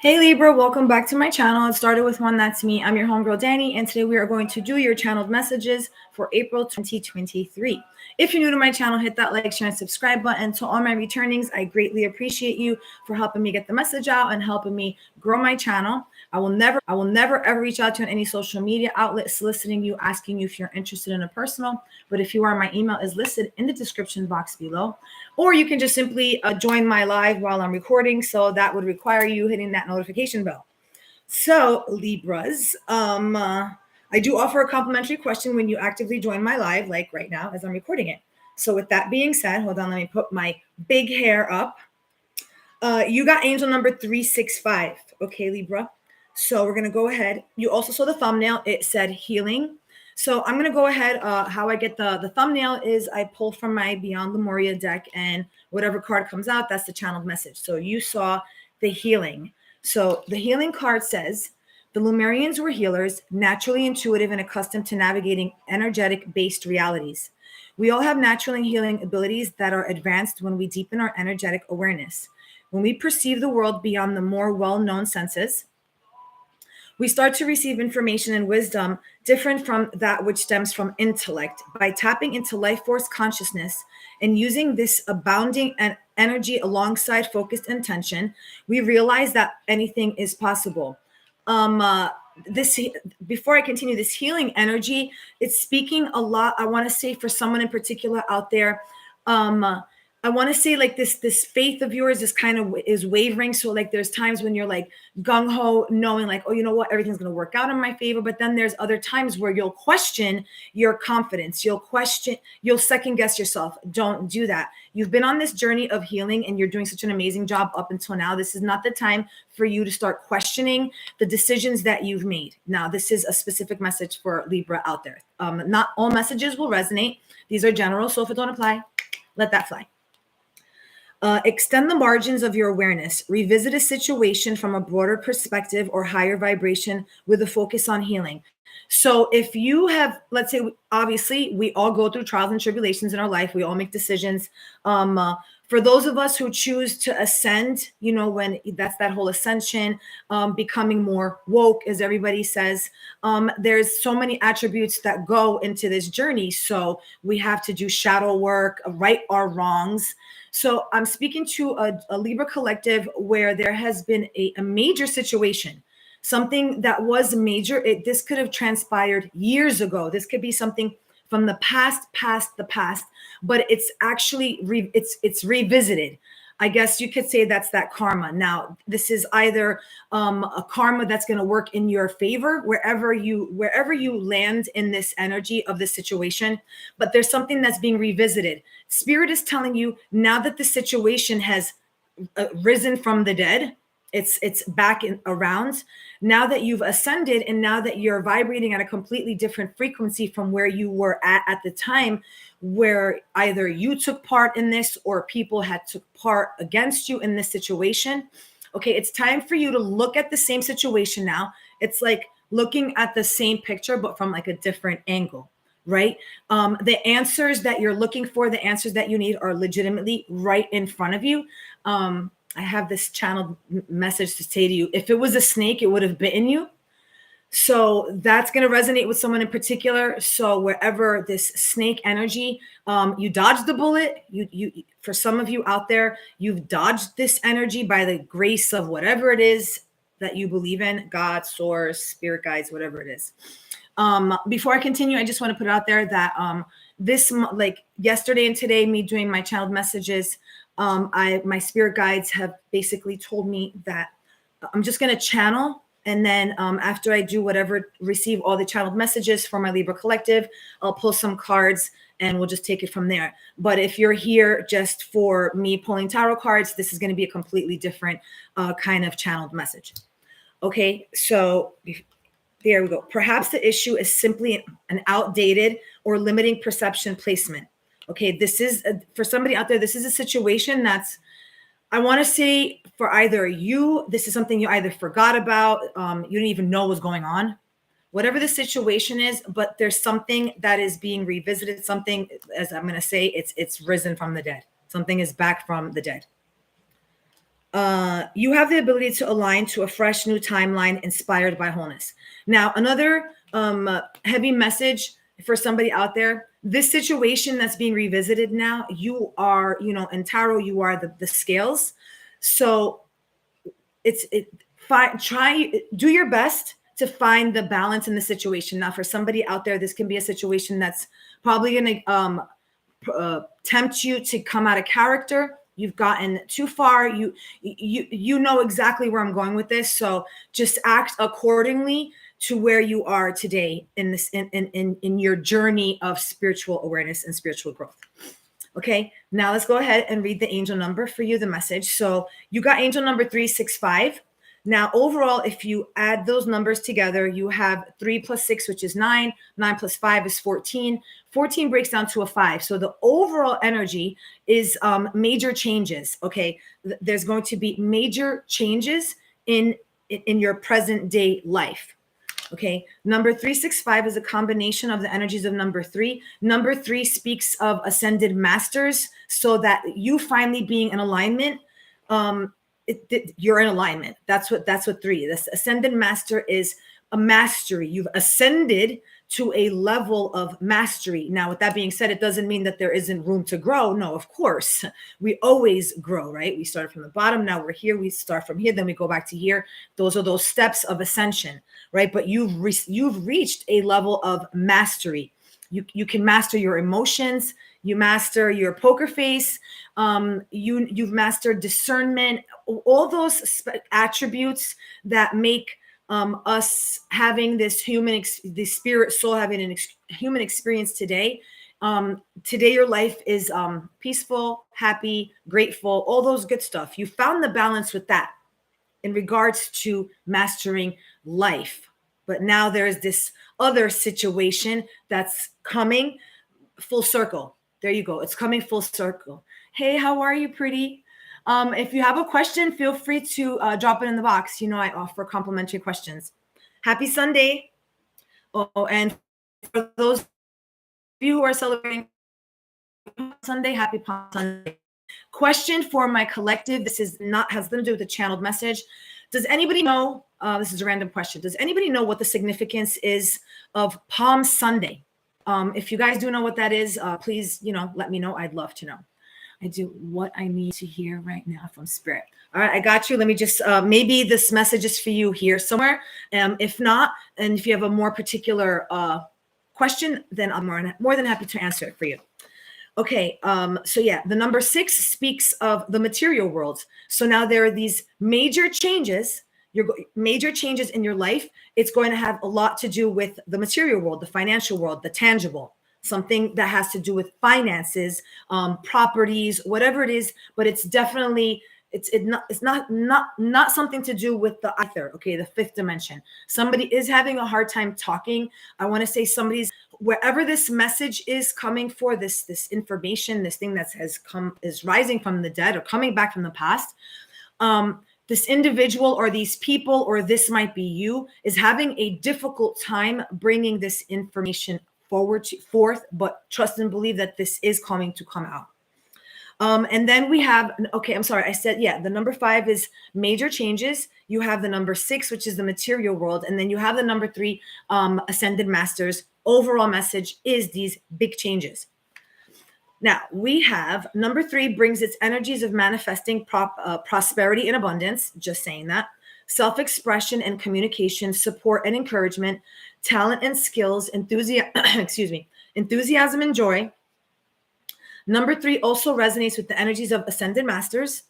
Hey Libra, welcome back to my channel. It started with one, that's me. I'm your homegirl Danny, and today we are going to do your channeled messages for April 2023. If you're new to my channel, hit that like, share, and subscribe button. To all my returnings, I greatly appreciate you for helping me get the message out and helping me grow my channel. I will never ever reach out to you on any social media outlet soliciting you, asking you if you're interested in a personal. But if you are, my email is listed in the description box below. Or you can just simply join my live while I'm recording. So that would require you hitting that notification bell. So Libras, I do offer a complimentary question when you actively join my live, like right now as I'm recording it. So with that being said, hold on, let me put my big hair up. You got angel number 365. Okay, Libra. So we're going to go ahead. You also saw the thumbnail. It said healing. So I'm going to go ahead. How I get the thumbnail is I pull from my Beyond Lemuria deck, and whatever card comes out, that's the channeled message. So you saw the healing. So the healing card says, the Lemurians were healers, naturally intuitive and accustomed to navigating energetic-based realities. We all have natural healing abilities that are advanced when we deepen our energetic awareness. When we perceive the world beyond the more well-known senses, we start to receive information and wisdom different from that which stems from intellect. By tapping into life force consciousness and using this abounding energy alongside focused intention, we realize that anything is possible. This Before I continue, this healing energy, it's speaking a lot. I want to say for someone in particular out there, I want to say like this faith of yours is kind of is wavering. So like there's times when you're like gung ho, knowing like, oh, you know what, everything's going to work out in my favor. But then there's other times where you'll question your confidence. You'll second guess yourself. Don't do that. You've been on this journey of healing and you're doing such an amazing job up until now. This is not the time for you to start questioning the decisions that you've made. Now, this is a specific message for Libra out there. Not all messages will resonate. These are general. So if it don't apply, let that fly. Extend the margins of your awareness. Revisit a situation from a broader perspective or higher vibration with a focus on healing. So if you have, let's say, obviously, we all go through trials and tribulations in our life. We all make decisions. For those of us who choose to ascend, when that's that whole ascension, becoming more woke, as everybody says, there's so many attributes that go into this journey. So we have to do shadow work, right our wrongs. So I'm speaking to a Libra collective where there has been a major situation, something that was major. This could have transpired years ago. This could be something from the past, but it's actually it's revisited. I guess you could say that's that karma. Now, this is either a karma that's going to work in your favor wherever you land in this energy of this situation, but there's something that's being revisited. Spirit is telling you now that the situation has risen from the dead, it's back around. Now that you've ascended and now that you're vibrating at a completely different frequency from where you were at the time, where either you took part in this or people had took part against you in this situation. Okay, it's time for you to look at the same situation now. It's like looking at the same picture, but from like a different angle, right? The answers that you're looking for, the answers that you need are legitimately right in front of you. I have this channeled message to say to you, if it was a snake, it would have bitten you. So that's going to resonate with someone in particular. So wherever this snake energy, you dodged the bullet. You for some of you out there, you've dodged this energy by the grace of whatever it is that you believe in, God, source, spirit guides, whatever it is. Before I continue, I just want to put it out there that this, like yesterday and today, me doing my channeled messages, my spirit guides have basically told me that I'm just going to channel. And then after I do whatever, receive all the channeled messages for my Libra collective, I'll pull some cards and we'll just take it from there. But if you're here just for me pulling tarot cards, this is going to be a completely different kind of channeled message. Okay, so there we go. Perhaps the issue is simply an outdated or limiting perception placement. Okay, this is for somebody out there, this is a situation that's, I want to say for either you, this is something you either forgot about, you didn't even know was going on, whatever the situation is, but there's something that is being revisited, something, as I'm going to say, it's risen from the dead. Something is back from the dead. You have the ability to align to a fresh new timeline inspired by wholeness. Now, another heavy message for somebody out there, this situation that's being revisited now, you are, in tarot, you are the scales. So do your best to find the balance in the situation. Now, for somebody out there, this can be a situation that's probably going to tempt you to come out of character. You've gotten too far. You know exactly where I'm going with this. So just act accordingly to where you are today in this in your journey of spiritual awareness and spiritual growth. Okay, now let's go ahead and read the angel number for you, the message. So you got angel number 365. Now, overall, if you add those numbers together, you have 3 plus 6, which is 9. 9 plus 5 is 14. 14 breaks down to a 5. So the overall energy is major changes. Okay, there's going to be major changes in your present day life. Okay, number 365 is a combination of the energies of number 3. Number 3 speaks of ascended masters, so that you finally being in alignment. You're in alignment. That's what 3. This ascended master is a mastery. You've ascended to a level of mastery. Now, with that being said, it doesn't mean that there isn't room to grow. No, of course, we always grow, right? We started from the bottom. Now we're here. We start from here. Then we go back to here. Those are those steps of ascension, right? But you've reached a level of mastery. You can master your emotions. You master your poker face. You've mastered discernment. All those attributes that make us having this this spirit soul having an human experience today. Today your life is peaceful, happy, grateful, all those good stuff. You found the balance with that in regards to mastering life. But now there's this other situation that's coming full circle. There you go. It's coming full circle. Hey, how are you, pretty? If you have a question, feel free to drop it in the box. I offer complimentary questions. Happy Sunday. Oh, and for those of you who are celebrating Sunday, happy Palm Sunday. Question for my collective. This has nothing to do with the channeled message. Does anybody know, this is a random question. Does anybody know what the significance is of Palm Sunday? If you guys do know what that is, please, let me know. I'd love to know. I do what I need to hear right now from Spirit. All right, I got you. Let me just, maybe this message is for you here somewhere. If not, and if you have a more particular question, then I'm more than happy to answer it for you. Okay, so yeah, the number 6 speaks of the material world. So now there are these major changes, major changes in your life. It's going to have a lot to do with the material world, the financial world, the tangible. Something that has to do with finances, properties, whatever it is, but it's definitely it's not something to do with the ether. Okay, the 5th dimension. Somebody is having a hard time talking. I want to say somebody's wherever this message is coming for, this information, this thing that is rising from the dead or coming back from the past. This individual or these people, or this might be you, is having a difficult time bringing this information forth, but trust and believe that this is coming to come out. And then we have, okay, I'm sorry. I said, yeah, the number 5 is major changes. You have the number 6, which is the material world. And then you have the number 3, ascended masters. Overall message is these big changes. Now we have number 3 brings its energies of manifesting prosperity and abundance. Just saying that. Self-expression and communication, support and encouragement, talent and skills, enthusiasm and joy. Number 3 also resonates with the energies of ascended masters.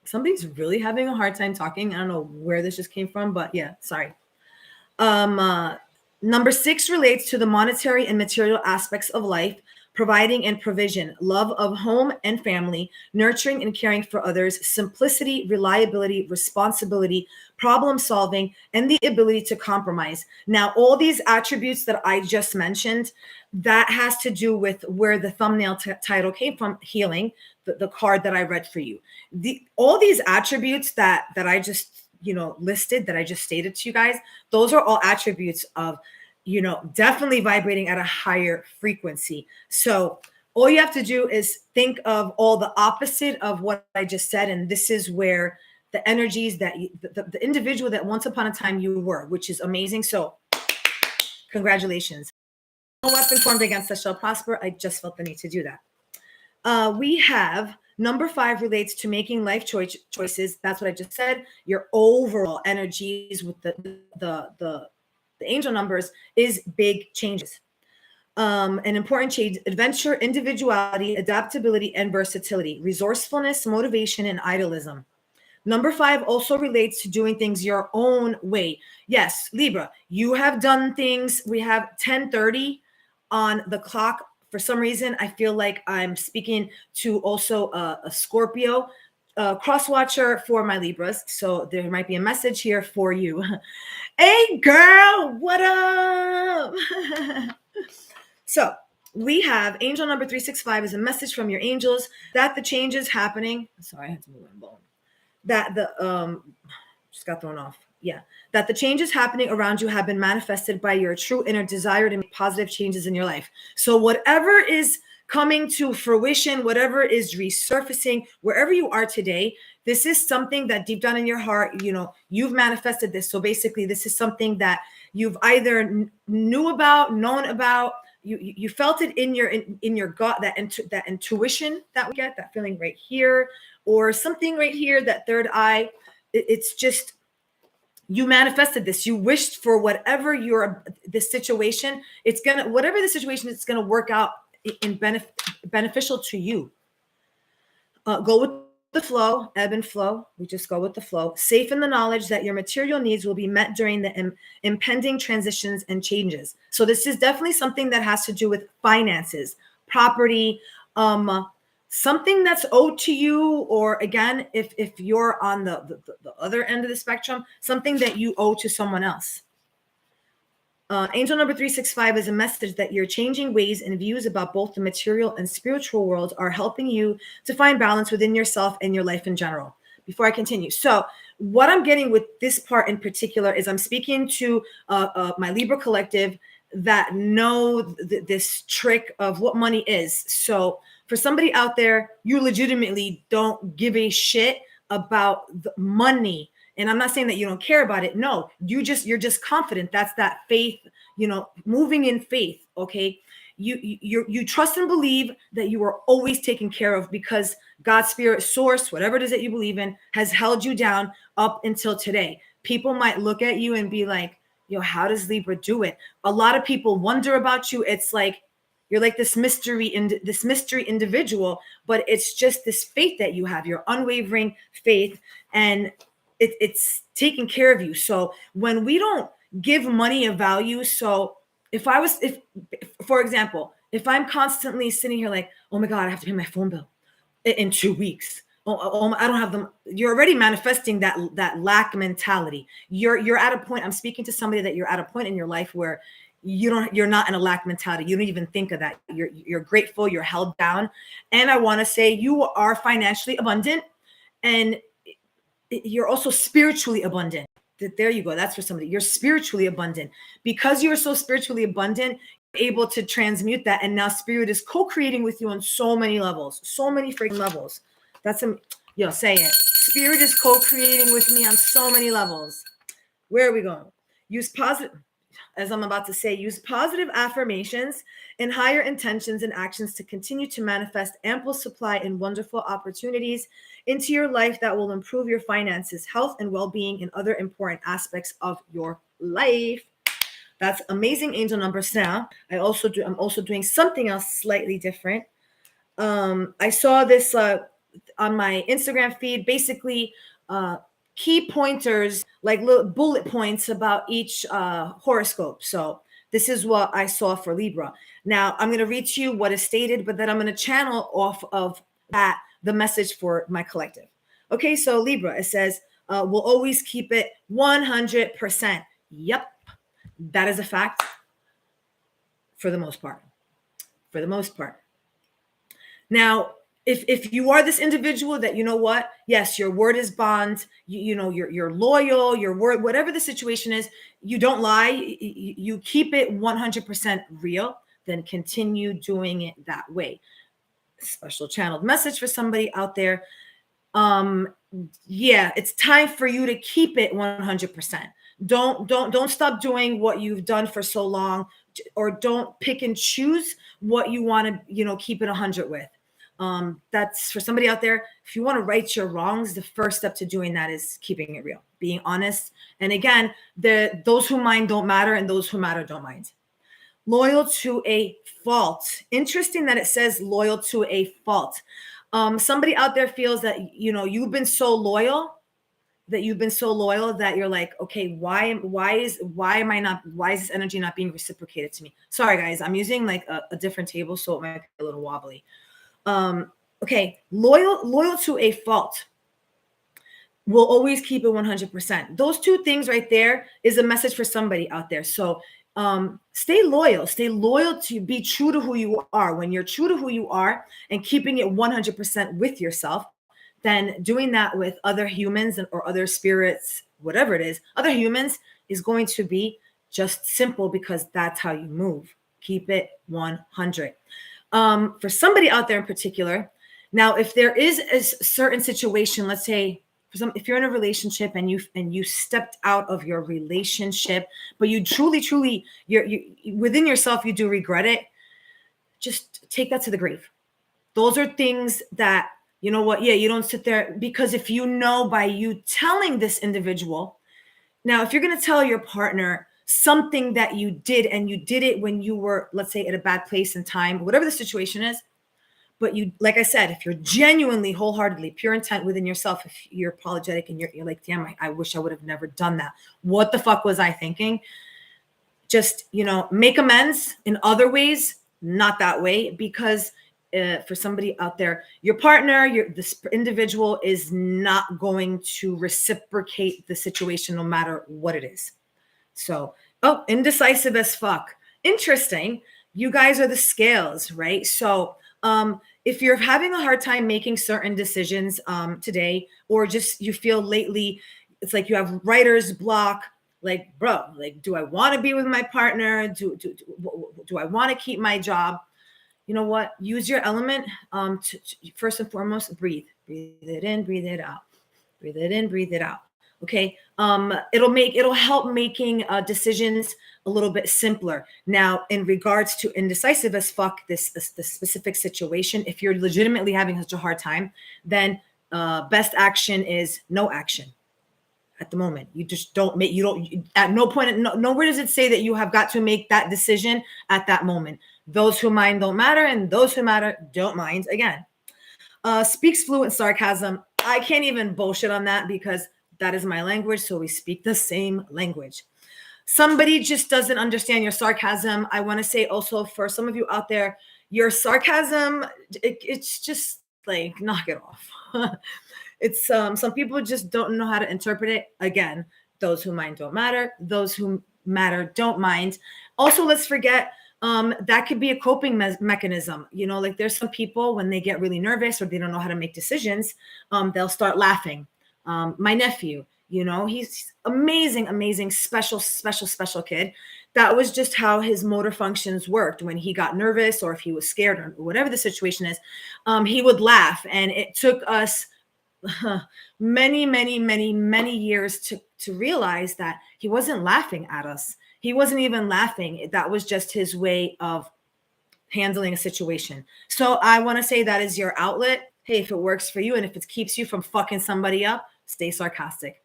Somebody's really having a hard time talking. I don't know where this just came from, but yeah, sorry. Number 6 relates to the monetary and material aspects of life, providing and provision, love of home and family, nurturing and caring for others, simplicity, reliability, responsibility, problem solving, and the ability to compromise. Now, all these attributes that I just mentioned, that has to do with where the thumbnail title came from, healing, the card that I read for you. All these attributes that I just listed, that I just stated to you guys, those are all attributes of definitely vibrating at a higher frequency. So All you have to do is think of all the opposite of what I just said. And this is where the energies that the individual that once upon a time you were, which is amazing. So congratulations. No weapon formed against us shall prosper. I just felt the need to do that. We have number 5 relates to making life choices. That's what I just said. Your overall energies with the angel numbers is big changes. An important change: adventure, individuality, adaptability, and versatility, resourcefulness, motivation, and idealism. Number 5 also relates to doing things your own way. Yes, Libra, you have done things. We have 10:30 on the clock. For some reason, I feel like I'm speaking to also a Scorpio cross watcher for my Libras. So there might be a message here for you. Hey, girl, what up? So we have angel number 365 is a message from your angels that the changes happening. Sorry, I had to move my bone. That the just got thrown off. Yeah, that the changes happening around you have been manifested by your true inner desire to make positive changes in your life. So whatever is coming to fruition, whatever is resurfacing, wherever you are today, this is something that deep down in your heart, you've manifested this. So basically, this is something that you've either knew about, known about. You felt it in your gut, that intuition that we get, that feeling right here, or something right here, that third eye. It's just, you manifested this. You wished for whatever this situation. Whatever the situation, it's gonna work out in beneficial to you. Go with the flow, ebb and flow. We just go with the flow. Safe in the knowledge that your material needs will be met during the impending transitions and changes. So this is definitely something that has to do with finances, property, something that's owed to you, or again, if you're on the other end of the spectrum, something that you owe to someone else. Angel number 365 is a message that your changing ways and views about both the material and spiritual world are helping you to find balance within yourself and your life in general. Before I continue, so what I'm getting with this part in particular is I'm speaking to my Libra collective that know this trick of what money is. So for somebody out there, you legitimately don't give a shit about the money. And I'm not saying that you don't care about it. No, you're just confident. That's that faith, moving in faith. Okay. You trust and believe that you are always taken care of, because God's spirit, source, whatever it is that you believe in, has held you down up until today. People might look at you and be like, how does Libra do it? A lot of people wonder about you. It's like, you're like this mystery individual, but it's just this faith that you have, your unwavering faith, and it's taking care of you. So when we don't give money a value, so if for example, if I'm constantly sitting here like, oh my God, I have to pay my phone bill in 2 weeks. Oh, I don't have them. You're already manifesting that lack mentality. You're at a point. I'm speaking to somebody that you're at a point in your life where you're not in a lack mentality. You don't even think of that. You're grateful. You're held down. And I want to say you are financially abundant, and you're also spiritually abundant. There you go. That's for somebody. You're spiritually abundant. Because you're so spiritually abundant, you're able to transmute that. And now spirit is co-creating with you on so many levels, so many freaking levels. Say it. Spirit is co-creating with me on so many levels. Where are we going? Use positive affirmations and higher intentions and actions to continue to manifest ample supply and wonderful opportunities into your life that will improve your finances, health, and well-being, and other important aspects of your life. That's amazing angel numbers. Now, I'm also doing something else slightly different. I saw this on my Instagram feed, basically key pointers, like little bullet points about each horoscope. So this is what I saw for Libra. Now I'm going to read to you what is stated, but then I'm going to channel off of that the message for my collective. Okay, so Libra, it says, we'll always keep it 100%. Yep, that is a fact for the most part. For the most part. Now, if you are this individual that, yes, your word is bond, you're loyal, your word, whatever the situation is, you don't lie, you keep it 100% real, then continue doing it that way. special channeled message for somebody out there. Yeah, it's time for you to keep it 100%. Don't stop doing what you've done for so long, or don't pick and choose what you want to, keep it 100 with. That's for somebody out there. If you want to right your wrongs, the first step to doing that is keeping it real, being honest. And again, those who mind don't matter, and those who matter don't mind. Loyal to a fault. Interesting that it says loyal to a fault. Somebody out there feels that you've been so loyal that you're like, okay, why is this energy not being reciprocated to me? Sorry guys, I'm using like a different table, so it might be a little wobbly. Okay, loyal to a fault. We'll always keep it 100%. Those two things right there is a message for somebody out there. So stay loyal to be true to who you are. When you're true to who you are and keeping it 100% with yourself, then doing that with other humans or other spirits, whatever it is, other humans, is going to be just simple, because that's how you move. Keep it 100. For somebody out there in particular, now, if there is a certain situation, let's say, if you're in a relationship and you stepped out of your relationship, but you truly you within yourself, you do regret it, just take that to the grave. Those are things that, you know what, yeah, you don't sit there, because if by you telling this individual, now if you're going to tell your partner something that you did, and you did it when you were, let's say, at a bad place in time, whatever the situation is, but you, like I said, if you're genuinely, wholeheartedly, pure intent within yourself, if you're apologetic and you're like, damn, I wish I would have never done that. What the fuck was I thinking? Just, make amends in other ways, not that way, because for somebody out there, your partner, this individual is not going to reciprocate the situation no matter what it is. So, indecisive as fuck. Interesting. You guys are the scales, right? So, if you're having a hard time making certain decisions today, or just you feel lately, it's like you have writer's block, like, bro, like, do I want to be with my partner? Do I want to keep my job? You know what? Use your element. First and foremost, breathe it in, breathe it out, breathe it in, breathe it out. Okay. It'll help making decisions a little bit simpler. Now, in regards to indecisive as fuck, this specific situation, if you're legitimately having such a hard time, then best action is no action at the moment. You just don't make, at no point, nowhere does it say that you have got to make that decision at that moment. Those who mind don't matter, and those who matter don't mind. Again, speaks fluent sarcasm. I can't even bullshit on that, because that is my language. So we speak the same language. Somebody just doesn't understand your sarcasm. I want to say also, for some of you out there, your sarcasm, it's just like, knock it off. It's some people just don't know how to interpret it. Again, those who mind don't matter. Those who matter don't mind. Also, let's forget, that could be a coping mechanism. Like, there's some people, when they get really nervous or they don't know how to make decisions, they'll start laughing. My nephew, he's amazing, special kid. That was just how his motor functions worked. When he got nervous, or if he was scared, or whatever the situation is, he would laugh. And it took us many years to realize that he wasn't laughing at us. He wasn't even laughing. That was just his way of handling a situation. So I want to say that is your outlet. Hey, if it works for you, and if it keeps you from fucking somebody up, stay sarcastic.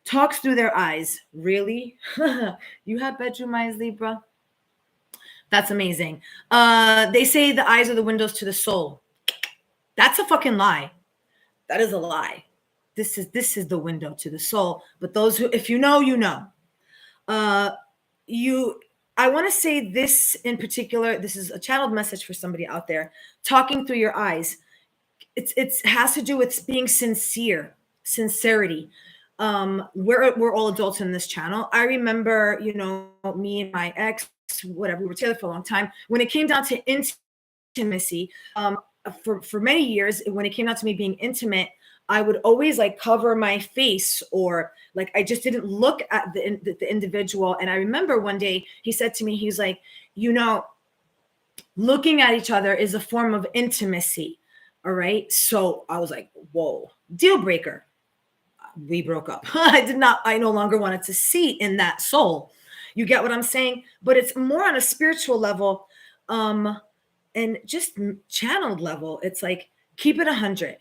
Talks through their eyes. Really? You have bedroom eyes, Libra? That's amazing. They say the eyes are the windows to the soul. That's a fucking lie. That is a lie. This is the window to the soul. But those who, if you know, you know. I want to say this in particular. This is a channeled message for somebody out there. Talking through your eyes. It has to do with being sincerity. We're all adults in this channel. I remember, me and my ex, whatever, we were together for a long time. When it came down to intimacy, for many years, when it came down to me being intimate, I would always like cover my face, or like I just didn't look at the individual. And I remember one day he said to me, he's like, Looking at each other is a form of intimacy. All right. So I was like, whoa, deal breaker. We broke up. I no longer wanted to see in that soul. You get what I'm saying? But it's more on a spiritual level, and just channeled level. It's like, keep it 100.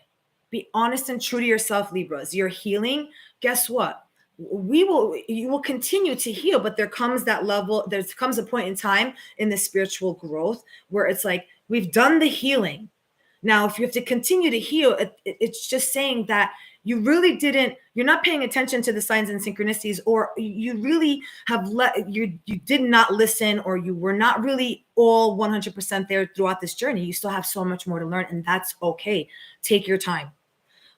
Be honest and true to yourself, Libras. You're healing. Guess what? You will continue to heal, but there comes that level, there comes a point in time in the spiritual growth where it's like, we've done the healing. Now, if you have to continue to heal, it's just saying that you're not paying attention to the signs and synchronicities, or you really you did not listen, or you were not really all 100% there throughout this journey. You still have so much more to learn, and that's okay. Take your time.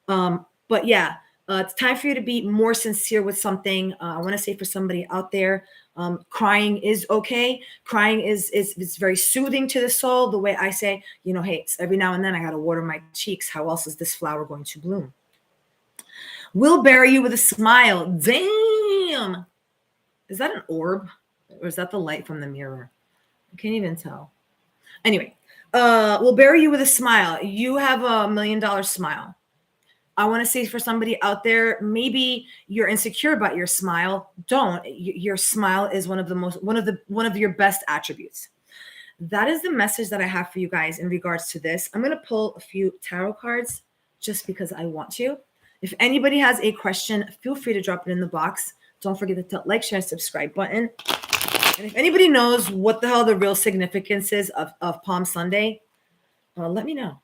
But yeah, it's time for you to be more sincere with something. I want to say for somebody out there, crying is okay. Crying is very soothing to the soul. The way I say, hey, every now and then I got to water my cheeks. How else is this flower going to bloom? We'll bury you with a smile. Damn. Is that an orb? Or is that the light from the mirror? I can't even tell. Anyway, we'll bury you with a smile. You have $1 million smile. I want to say for somebody out there, maybe you're insecure about your smile. Don't. Your smile is one of your best attributes. That is the message that I have for you guys in regards to this. I'm going to pull a few tarot cards just because I want to. If anybody has a question, feel free to drop it in the box. Don't forget to like, share, and subscribe button. And if anybody knows what the hell the real significance is of Palm Sunday, let me know.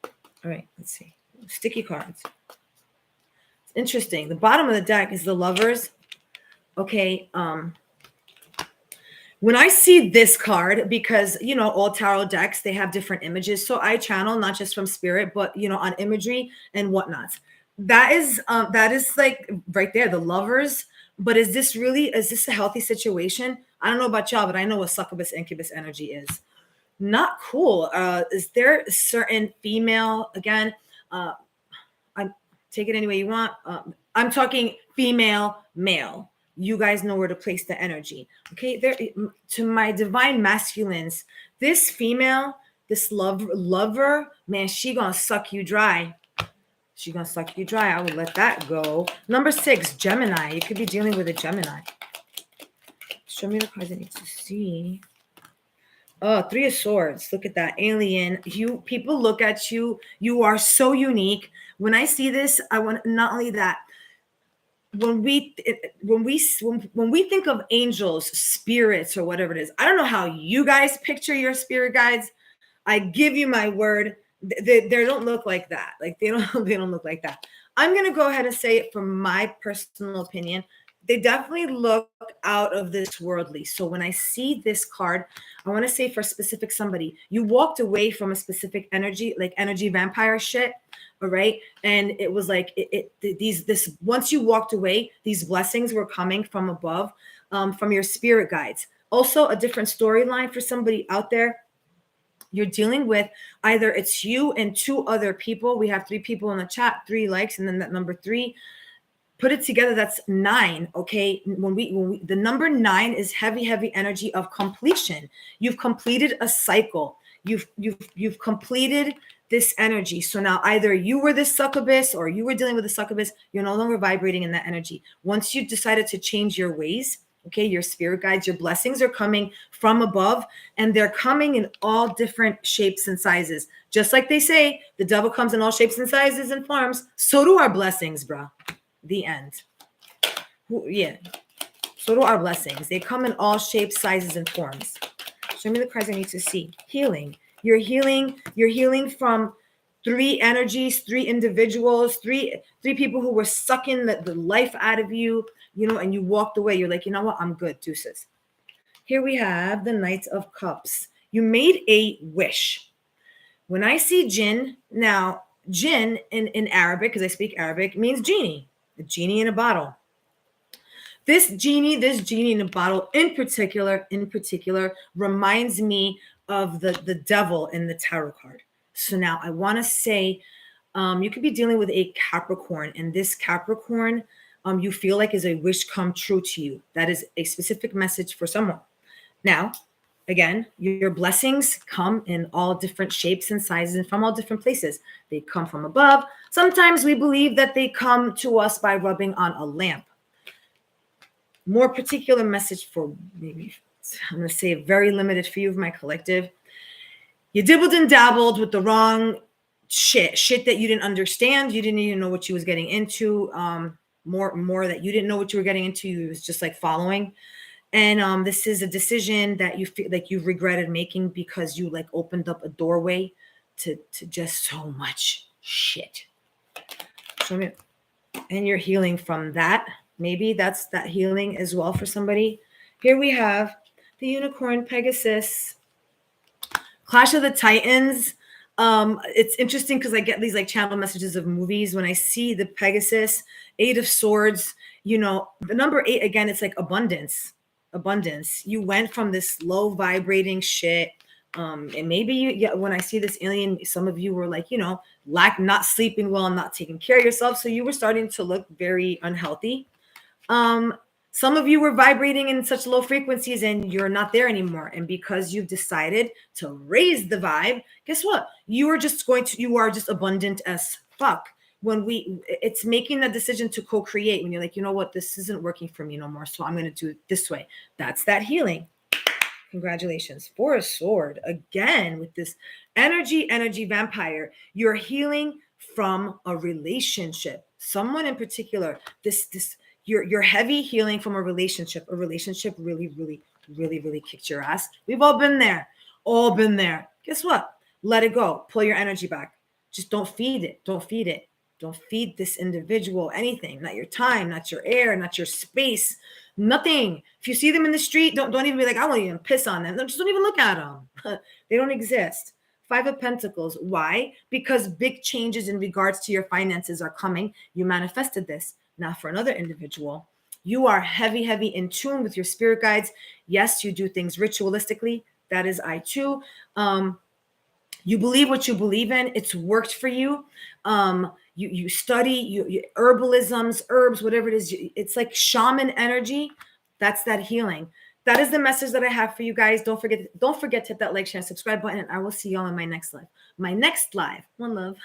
All right, let's see. Sticky cards. It's interesting. The bottom of the deck is the Lovers. Okay. When I see this card, because all tarot decks, they have different images. So I channel not just from spirit, but on imagery and whatnot. That is like right there, the Lovers. But is this a healthy situation? I don't know about y'all, but I know what succubus incubus energy is. Not cool. Is there a certain female, again, I take it any way you want. I'm talking female, male. You guys know where to place the energy. Okay, there to my divine masculines. This female, this lover, man, she gonna suck you dry. She gonna suck you dry. I would let that go. Number 6, Gemini. You could be dealing with a Gemini. Show me the cards I need to see. Oh, 3 of Swords. Look at that. Alien. People look at you. You are so unique. When I see this, I want not only that. When we think of angels, spirits, or whatever it is, I don't know how you guys picture your spirit guides. I give you my word. They don't look like that. Like they don't look like that. I'm gonna go ahead and say it from my personal opinion. They definitely look out of this worldly. So when I see this card, I want to say for a specific somebody, you walked away from a specific energy, like energy vampire shit. All right. And it was like once you walked away, these blessings were coming from above, from your spirit guides. Also, a different storyline for somebody out there. You're dealing with either it's you and 2 other people. We have 3 people in the chat, 3 likes, and then that number 3. Put it together, that's 9. Okay. When we the number 9 is heavy energy of completion. You've completed a cycle. You've completed this energy. So now either you were this succubus or you were dealing with a succubus. You're no longer vibrating in that energy. Once you decided to change your ways, okay, your spirit guides, your blessings are coming from above, and they're coming in all different shapes and sizes. Just like they say, the devil comes in all shapes and sizes and forms. So do our blessings, bruh. The end. Yeah. So do our blessings. They come in all shapes, sizes, and forms. Show me the cards I need to see. Healing. You're healing from 3 energies, 3 individuals, three people who were sucking the life out of you, and you walked away. You're like, you know what? I'm good, deuces. Here we have the Knight of Cups. You made a wish. When I see jinn, now jinn in Arabic, because I speak Arabic, means genie. A genie in a bottle. This genie in a bottle in particular reminds me of the devil in the tarot card. So now I want to say you could be dealing with a Capricorn, and this Capricorn you feel like is a wish come true to you. That is a specific message for someone. Now, Again, your blessings come in all different shapes and sizes and from all different places. They come from above. Sometimes we believe that they come to us by rubbing on a lamp. More particular message for maybe, I'm going to say a very limited few of my collective. You dibbled and dabbled with the wrong shit that you didn't understand. You didn't even know what you was getting into. More that you didn't know what you were getting into. You was just like following. And this is a decision that you feel like you've regretted making because you like opened up a doorway to just so much shit. So, and you're healing from that. Maybe that's that healing as well for somebody. Here we have the Unicorn, Pegasus, Clash of the Titans. It's interesting because I get these like channel messages of movies when I see the Pegasus, 8 of Swords. The number 8 again. It's like abundance. You went from this low vibrating shit. And maybe when I see this alien, some of you were like, not sleeping well and not taking care of yourself. So you were starting to look very unhealthy. Some of you were vibrating in such low frequencies and you're not there anymore. And because you've decided to raise the vibe, guess what? You are just abundant as fuck. It's making that decision to co-create when you're like, you know what, this isn't working for me no more. So I'm going to do it this way. That's that healing. Congratulations. 4 of Sword again with this energy vampire. You're healing from a relationship. Someone in particular, you're heavy healing from a relationship. A relationship really, really, really, really kicked your ass. We've all been there. Guess what? Let it go. Pull your energy back. Just don't feed it. Don't feed this individual anything. Not your time, not your air, not your space, nothing. If you see them in the street, don't even be like, I won't even piss on them. Just don't even look at them. They don't exist. 5 of Pentacles. Why? Because big changes in regards to your finances are coming. You manifested this. Now for another individual, you are heavy in tune with your spirit guides. Yes, you do things ritualistically. That is I too. You believe what you believe in. It's worked for you. You study you herbalisms, herbs, whatever it is. It's like shaman energy. That's that healing. That is the message that I have for you guys. Don't forget to hit that like, share, and subscribe button. And I will see y'all in my next live. One love.